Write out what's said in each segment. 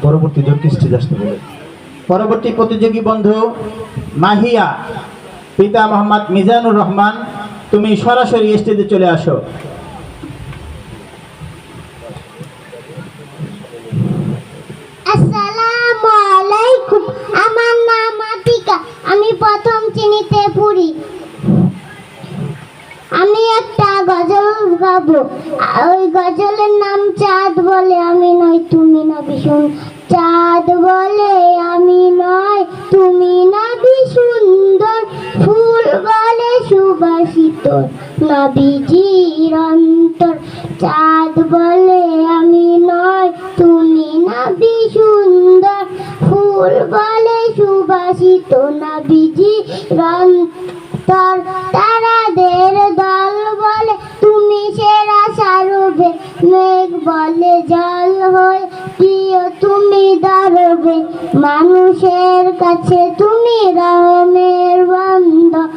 পরবর্তী জনকে স্টেজ আসতে বলে। পরবর্তী প্রতিযোগী বন্ধু মাহিয়া, পিতা মোহাম্মদ মিজানুর রহমান, তুমি সরাসরি স্টেজে চলে আসো। আসসালামু আলাইকুম, আমার নাম আতিকা, আমি প্রথম শ্রেণীতে পড়ি। আমি একটা গজল গাবো। ওই গজলের নাম চাঁদ বলে আমি নয় তুমি না ভীষণ। চাঁদ বলে আমি নয় তুমি না সুন্দর, ফুল বলে সুবাসিত নবীজির অন্তর। চাঁদ বলে আমি নয় তুমি না সুন্দর, ফুল বলে সুবাসিত নবীজির অন্তর। তারাদের দল বলে তুমি সেরা সারবে, মেঘ বলে জল হয়ে প্রিয় তুমি দাঁড়বে। মানুষের কাছে তুমি রহমের বন্দর,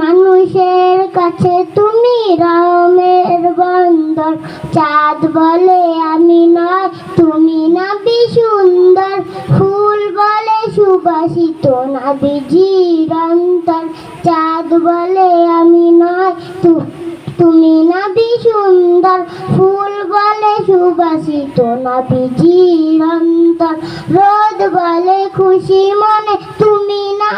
মানুষের কাছে তুমি রহমের বন্দর। চাঁদ বলে আমি নয় তুমি না সুন্দর, ফুল বলে সুবাসিত নবীজির অন্তর। চাঁদ বলে আমি নয় তুমি না সুন্দর, ফুল বলে সুবাসিত নবীজির অন্তর। রোদ বলে খুশি মনে তুমি না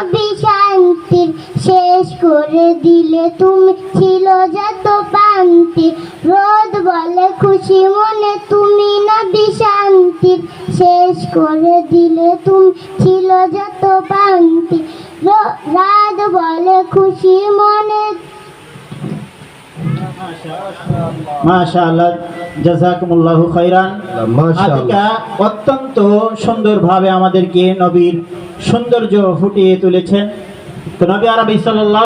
শান্তির, শেষ করে দিলে তুমি ছিল যত পান্তি। রোদ বলে খুশি মনে তুমি না শান্তির, শেষ করে দিলে তুমি ছিল যত পান্তি। রাত বলে খুশি মনে। মাশাআল্লাহ, জাযাকুমুল্লাহু খাইরান। আতিকা অত্যন্ত সুন্দরভাবে আমাদেরকে নবীর সৌন্দর্য ফুটিয়ে তুলেছেন। তো নবী আরবি সাল্লাল্লাহু